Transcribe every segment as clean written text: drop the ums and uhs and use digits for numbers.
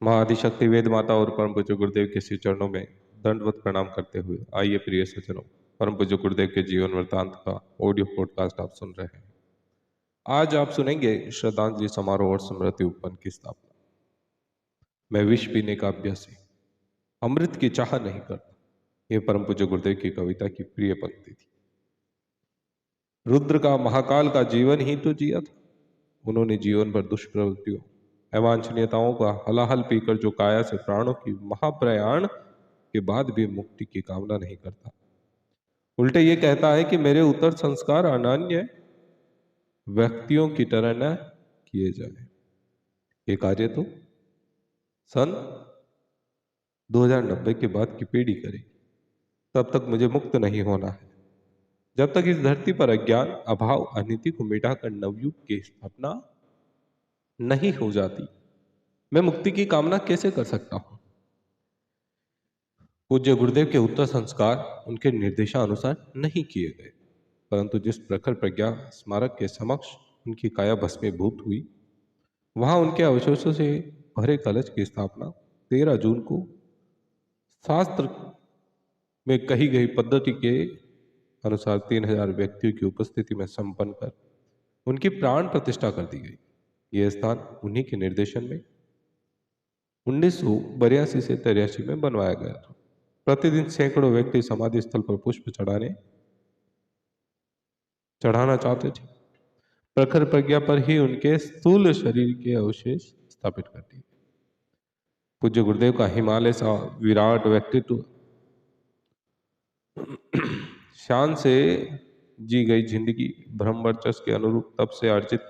महाआदिशक्ति वेद माता और परम पूज्य गुरुदेव के श्री चरणों में दंडवत प्रणाम करते हुए आइए प्रिय सज्जनों, परम पूज्य गुरुदेव के जीवन वृत्तांत का ऑडियो पॉडकास्ट आप सुन रहे हैं। आज आप सुनेंगे श्रद्धांजलि समारोह और स्मृति उपवन की स्थापना। मैं विष पीने का अभ्यासी, अमृत की चाह नहीं करता, ये परम पूज्य गुरुदेव की कविता की प्रिय पंक्ति थी। रुद्र का महाकाल का जीवन ही तो जिया था। उन्होंने जीवन भर दुष्प्रवृत्तियों अवांछनीयताओं का हलाहल पीकर जो काया से प्राणों की महाप्रयाण के बाद भी मुक्ति की कामना नहीं करता, उल्टे ये कहता है कि मेरे उत्तर संस्कार अनन्य व्यक्तियों की तरह न किए जाए। ये कार्य तो सन 2090 के बाद की पीढ़ी करेगी। तब तक मुझे मुक्त नहीं होना है। जब तक इस धरती पर अज्ञान, अभाव, अनिति को मिटाकर नवयुग की स्थापना नहीं हो जाती, मैं मुक्ति की कामना कैसे कर सकता हूं? पूज्य गुरुदेव के उत्तर संस्कार उनके निर्देशानुसार नहीं किए गए, परंतु जिस प्रखर प्रज्ञा स्मारक के समक्ष उनकी काया भस्मीभूत हुई, वहां उनके अवशेषों से भरे कलश की स्थापना 13 जून को शास्त्र में कही गई पद्धति के अनुसार 3000 व्यक्तियों की उपस्थिति में संपन्न कर उनकी प्राण प्रतिष्ठा कर दी गई। यह स्थान उन्हीं के निर्देशन में 1982 से 83 में बनवाया गया था। प्रतिदिन सैकड़ों व्यक्ति समाधि स्थल पर पुष्प चढ़ाना चाहते थे। प्रखर प्रज्ञा पर ही उनके स्थूल शरीर के अवशेष स्थापित कर दिए। पूज्य गुरुदेव का हिमालय सा विराट व्यक्तित्व, शान से जी गई जिंदगी, ब्रह्म वर्चस्व के अनुरूप तब से अर्जित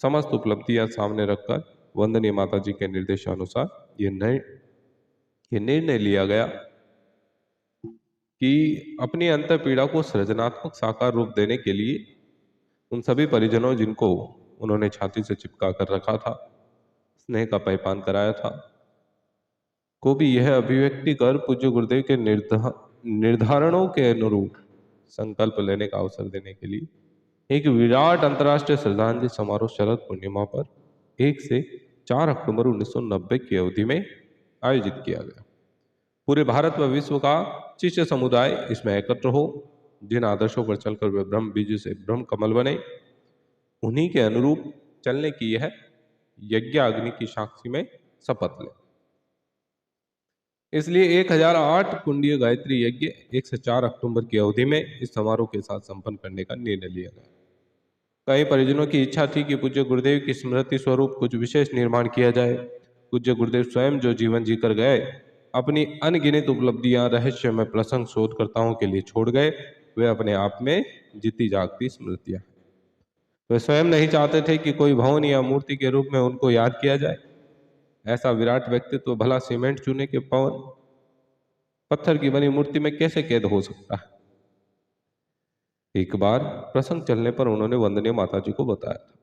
समस्त उपलब्धियां सामने रखकर वंदनीय माता जी के निर्देशानुसार ये निर्णय लिया गया कि अपनी अंतर पीड़ा को सृजनात्मक साकार रूप देने के लिए उन सभी परिजनों जिनको उन्होंने छाती से चिपका कर रखा था, स्नेह का पैपान कराया था, को भी यह अभिव्यक्ति कर पूज्य गुरुदेव के निर्धारणों के अनुरूप संकल्प लेने का अवसर देने के लिए एक विराट अंतर्राष्ट्रीय श्रद्धांजलि समारोह शरद पूर्णिमा पर 1 से 4 अक्टूबर 1990 की अवधि में आयोजित किया गया। पूरे भारत व विश्व का शिष्य समुदाय इसमें एकत्र हो, जिन आदर्शों पर चलकर वे ब्रह्म बीज से ब्रह्म कमल बने, उन्हीं के अनुरूप चलने की यह यज्ञ अग्नि की साक्षी में शपथ ले। इसलिए 1008 कुंडीय गायत्री यज्ञ 1 से 4 अक्टूबर की अवधि में इस समारोह के साथ संपन्न करने का निर्णय लिया गया। कई परिजनों की इच्छा थी कि पूज्य गुरुदेव की स्मृति स्वरूप कुछ विशेष निर्माण किया जाए। पूज्य गुरुदेव स्वयं जो जीवन जीकर गए, अपनी अनगिनत उपलब्धियां रहस्य में प्रसंग शोधकर्ताओं के लिए छोड़ गए, वे अपने आप में जीती जागती स्मृतियां। वे स्वयं नहीं चाहते थे कि कोई भवन या मूर्ति के रूप में उनको याद किया जाए। ऐसा विराट व्यक्तित्व भला सीमेंट चूने के पत्थर की बनी मूर्ति में कैसे कैद हो सकता है? एक बार प्रसंग चलने पर उन्होंने वंदनीय माता जी को बताया था,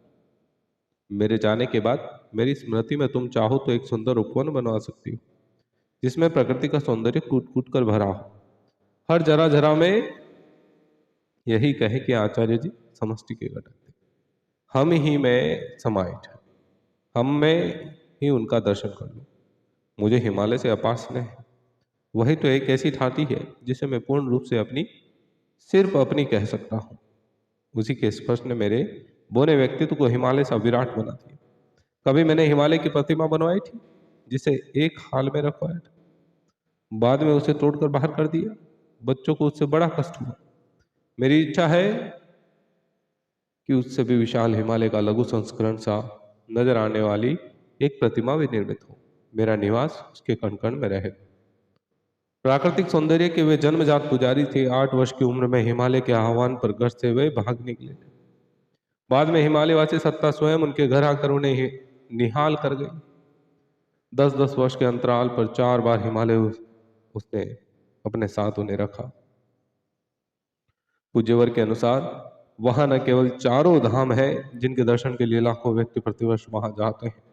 मेरे जाने के बाद मेरी स्मृति में तुम चाहो तो एक सुंदर उपवन बनवा सकती हो, जिसमें प्रकृति का सौंदर्य कूट कूट कर भरा हो। हर जरा जरा में यही कहे कि आचार्य जी समष्टि के घटक थे, हम ही में समाहित है, हम में ही उनका दर्शन कर लो। मुझे हिमालय से अपार स्नेह है। वही तो एक ऐसी ठाटी है जिसे मैं पूर्ण रूप से सिर्फ अपनी कह सकता हूँ। उसी के स्पर्श ने मेरे बोने व्यक्तित्व को हिमालय सा विराट बना दिया। कभी मैंने हिमालय की प्रतिमा बनवाई थी, जिसे एक हाल में रखवाया था, बाद में उसे तोड़कर बाहर कर दिया। बच्चों को उससे बड़ा कष्ट हुआ। मेरी इच्छा है कि उससे भी विशाल हिमालय का लघु संस्करण सा नजर आने वाली एक प्रतिमा भी निर्मित हो। मेरा निवास उसके कण कण में रहे। प्राकृतिक सौंदर्य के वे जन्मजात पुजारी थे। 8 वर्ष की उम्र में हिमालय के आह्वान पर घर से वे भाग निकले थे। बाद में हिमालयवासी सत्ता स्वयं उनके घर आकर उन्हें निहाल कर गई। 10-10 वर्ष के अंतराल पर 4 बार हिमालय उसने अपने साथ उन्हें रखा। पूज्यवर के अनुसार वहां न केवल चारों धाम है जिनके दर्शन के लिए लाखों व्यक्ति प्रतिवर्ष वहां जाते हैं,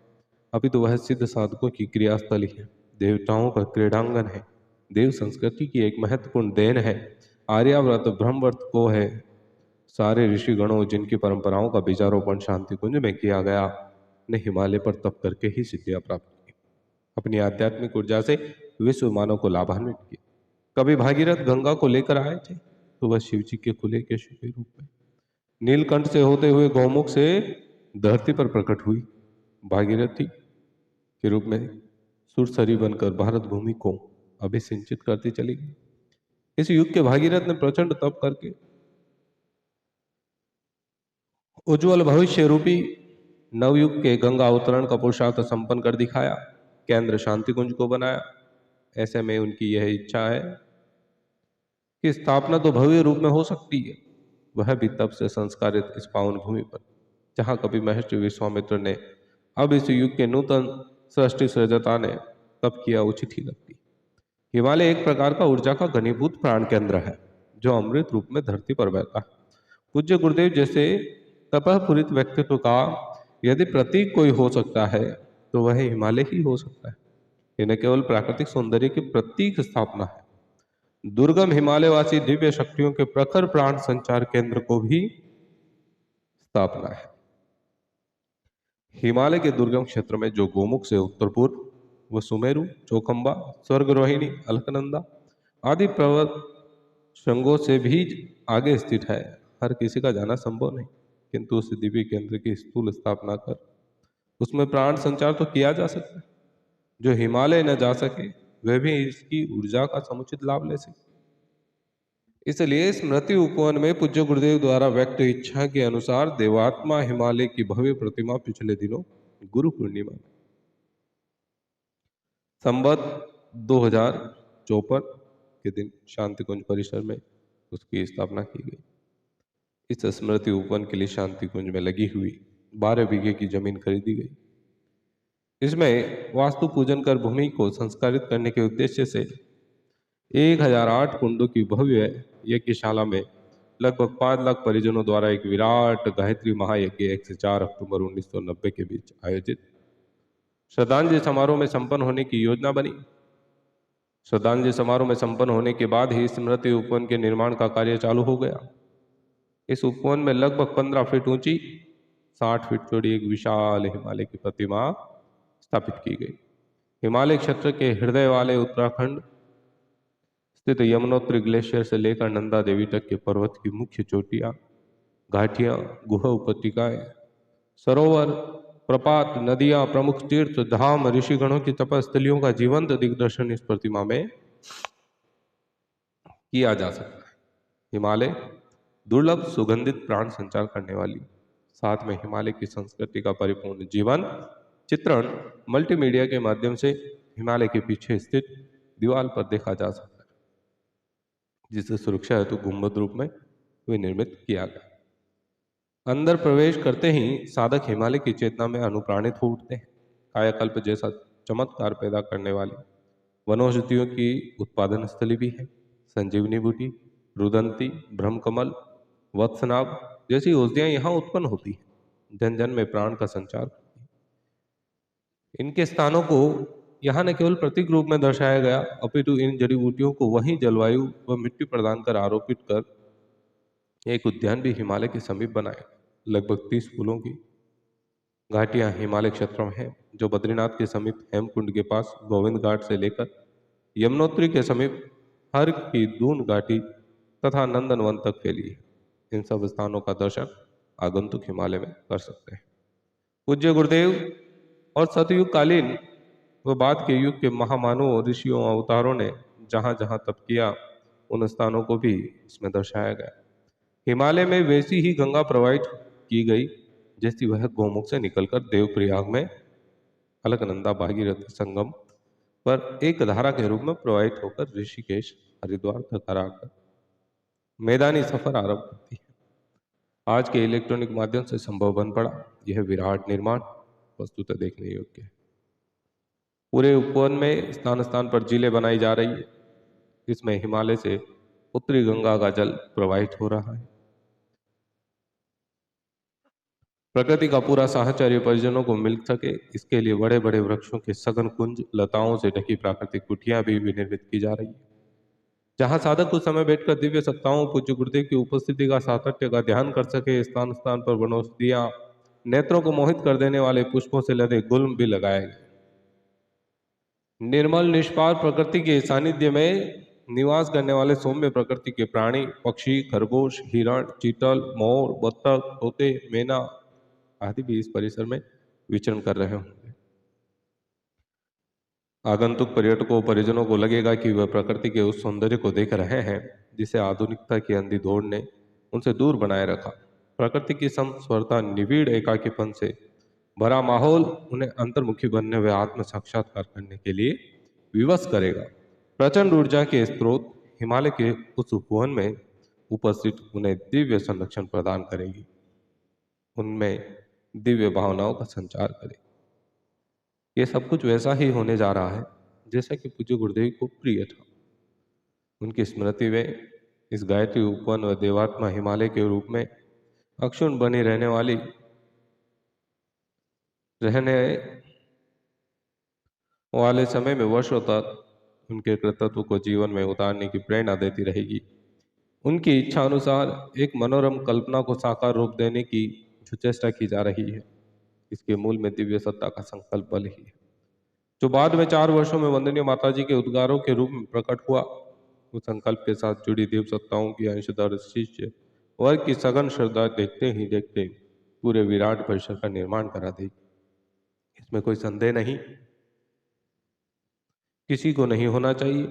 अभी तो वह सिद्ध साधकों की क्रियास्थली है, देवताओं का क्रीडांगन है, देव संस्कृति की एक महत्वपूर्ण देन है। आर्यावर्त ब्रह्मवर्त को है सारे ऋषिगणों जिनकी परंपराओं का बीजारोपण शांति कुंज में किया गया, ने हिमालय पर तप करके ही सिद्धियां प्राप्त की। अपनी आध्यात्मिक ऊर्जा से विश्व मानव को लाभान्वित किया। कभी भागीरथ गंगा को लेकर आए थे तो वह शिव जी के खुले केशों के रूप में नीलकंठ से होते हुए गौमुख से धरती पर प्रकट हुई। भागीरथी के रूप में सुरसरी बनकर भारत भूमि को अभिसिंचित करती चली गई। इस युग के भागीरथ ने प्रचंड तप करके उज्जवल भविष्य रूपी नवयुग के गंगा अवतरण का पुरुषार्थ संपन्न कर दिखाया, केंद्र शांति कुंज को बनाया। ऐसे में उनकी यह इच्छा है कि स्थापना तो भव्य रूप में हो सकती है, वह भी तब से संस्कारित इस पावन भूमि पर जहां कभी महर्षि विश्वामित्र ने अब इस युग के नूतन सृष्टि सृजता ने तब किया उचित ही लगती। हिमालय एक प्रकार का ऊर्जा का घनीभूत प्राण केंद्र है जो अमृत रूप में धरती पर बहता है। पूज्य गुरुदेव जैसे तपःपूरित व्यक्तित्व का यदि प्रतीक कोई हो सकता है तो वह हिमालय ही हो सकता है। यह न केवल प्राकृतिक सौंदर्य की प्रतीक स्थापना है, दुर्गम हिमालयवासी दिव्य शक्तियों के प्रखर प्राण संचार केंद्र को भी स्थापना है। हिमालय के दुर्गम क्षेत्र में जो गोमुख से उत्तर पूर्व व सुमेरु, चौखंबा, स्वर्गरोहिणी, अलकनंदा आदि पर्वत श्रृंगों से भी आगे स्थित है, हर किसी का जाना संभव नहीं, किंतु उस दिव्य केंद्र की स्थूल स्थापना कर उसमें प्राण संचार तो किया जा सकता है। जो हिमालय न जा सके वह भी इसकी ऊर्जा का समुचित लाभ ले सके। इसलिए स्मृति उपवन में पूज्य गुरुदेव द्वारा व्यक्त इच्छा के अनुसार देवात्मा हिमालय की भव्य प्रतिमा पिछले दिनों गुरु पूर्णिमा संवत 2054 के दिन शांति कुंज परिसर में उसकी स्थापना की गई। इस स्मृति उपवन के लिए शांति कुंज में लगी हुई 12 बीघे की जमीन खरीदी गई। इसमें वास्तु पूजन कर भूमि को संस्कारित करने के उद्देश्य से 1008 कुंडों की भव्य यज्ञशाला में लगभग 5 लाख परिजनों द्वारा एक विराट गायत्री महायज्ञ 1 से 4 अक्टूबर 1990 के बीच आयोजित श्रद्धांजलि समारोह में संपन्न होने की योजना बनी। श्रद्धांजलि समारोह में संपन्न होने के बाद ही स्मृति उपवन के निर्माण का कार्य चालू हो गया। इस उपवन में लगभग 15 फीट ऊंची 60 फीट चौड़ी एक विशाल हिमालय की प्रतिमा स्थापित की गई। हिमालय क्षेत्र के हृदय वाले उत्तराखंड स्थित यमुनोत्री ग्लेशियर से लेकर नंदा देवी तक के पर्वत की मुख्य चोटियां, घाटियां, गुहा उपत्यकाएं, सरोवर, प्रपात, नदियां, प्रमुख तीर्थ धाम, ऋषिगणों की तपस्थलियों का जीवंत दिग्दर्शन इस प्रतिमा में किया जा सकता है। हिमालय दुर्लभ सुगंधित प्राण संचार करने वाली, साथ में हिमालय की संस्कृति का परिपूर्ण जीवन चित्रण मल्टीमीडिया के माध्यम से हिमालय के पीछे स्थित दीवार पर देखा जा सकता है, जिसे सुरक्षा हेतु गुंबद रूप में विनिर्मित किया गया। अंदर प्रवेश करते ही साधक हिमालय की चेतना में अनुप्राणित हो उठते हैं। कायाकल्प जैसा चमत्कार पैदा करने वाली वनौषधियों की उत्पादन स्थली भी है। संजीवनी बूटी, रुदंती, ब्रह्मकमल, वत्सनाभ जैसी औषधियां यहाँ उत्पन्न होती हैं, जन जन में प्राण का संचार करती हैं। इनके स्थानों को यहाँ न केवल प्रतीक रूप में दर्शाया गया, अपितु इन जड़ी बूटियों को वहीं जलवायु व मिट्टी प्रदान कर आरोपित कर एक उद्यान भी हिमालय के समीप बनाया। लगभग 30 फूलों की घाटियां हिमालय क्षेत्र में हैं, जो बद्रीनाथ के समीप हेमकुंड के पास गोविंद घाट से लेकर यमुनोत्री के समीप हर की दून घाटी तथा नंदनवन तक फैली है। इन सब स्थानों का दर्शन आगंतुक हिमालय में कर सकते हैं। पूज्य गुरुदेव और सतयुग कालीन व बाद के युग के महामानवों, ऋषियों, अवतारों ने जहां जहां तप किया उन स्थानों को भी इसमें दर्शाया गया। हिमालय में वैसी ही गंगा प्रवाहित की गई जैसी वह गौमुख से निकलकर देवप्रयाग में अलकनंदा भागीरथ संगम पर एक धारा के रूप में प्रवाहित होकर ऋषिकेश, हरिद्वार तक आकर मैदानी सफर आरंभ करती है। आज के इलेक्ट्रॉनिक माध्यम से संभव बन पड़ा यह विराट निर्माण वस्तुतः देखने योग्य है। पूरे उपवन में स्थान स्थान पर झीलें बनाई जा रही है। इसमें हिमालय से उत्तरी गंगा का जल प्रवाहित हो रहा है। प्रकृति का पूरा साहचर्य परिजनों को मिल सके, इसके लिए बड़े बड़े वृक्षों के सघन कुंज, लताओं से ढकी प्राकृतिक कुटियां भी निर्मित की जा रही है, जहां साधक कुछ समय बैठकर दिव्य सत्ताओं, पूज्य गुरुदेव की उपस्थिति का सातत्य का ध्यान कर सके। स्थान स्थान पर वनौषधियां, नेत्रों को मोहित कर देने वाले पुष्पों से लदे गुल्म भी लगाए गए। निर्मल निष्पाप प्रकृति के सानिध्य में निवास करने वाले सौम्य प्रकृति के प्राणी, पक्षी, खरगोश, हिरण, चीतल, मोर, बत्तख, तोते, मैना आदि भी इस परिसर में विचरण कर रहे होंगे। आगंतुक पर्यटकों परिजनों को लगेगा कि वह प्रकृति के उस सौंदर्य को देख रहे हैं जिसे आधुनिकता की अंधी दौड़ ने उनसे दूर बनाए रखा। प्रकृति की समस्वरता, निविड़ एकाकीपन से भरा माहौल उन्हें अंतर्मुखी बनने व आत्म साक्षात्कार करने के लिए विवश करेगा। प्रचंड ऊर्जा के स्रोत हिमालय के उस उपवन में उपस्थित उन्हें दिव्य संरक्षण प्रदान करेगी, उनमें दिव्य भावनाओं का संचार करेगी। ये सब कुछ वैसा ही होने जा रहा है जैसा कि पूज्य गुरुदेव को प्रिय था। उनकी स्मृति में इस गायत्री उपवन व देवात्मा हिमालय के रूप में अक्षुण्ण बनी रहने वाले समय में वर्षों तक उनके कृतित्व को जीवन में उतारने की प्रेरणा देती रहेगी। उनकी इच्छा अनुसार एक मनोरम कल्पना को साकार रूप देने की जो चेष्टा की जा रही है, इसके मूल में दिव्य सत्ता का संकल्प बल ही है, जो बाद में 4 वर्षों में वंदनीय माताजी के उद्गारों के रूप में प्रकट हुआ। उस संकल्प के साथ जुड़ी देव सत्ताओं की अंशधर शिष्य वर्ग की सघन श्रद्धा देखते ही देखते पूरे विराट परिसर का निर्माण करा देगी। इसमें कोई संदेह नहीं, किसी को नहीं होना चाहिए।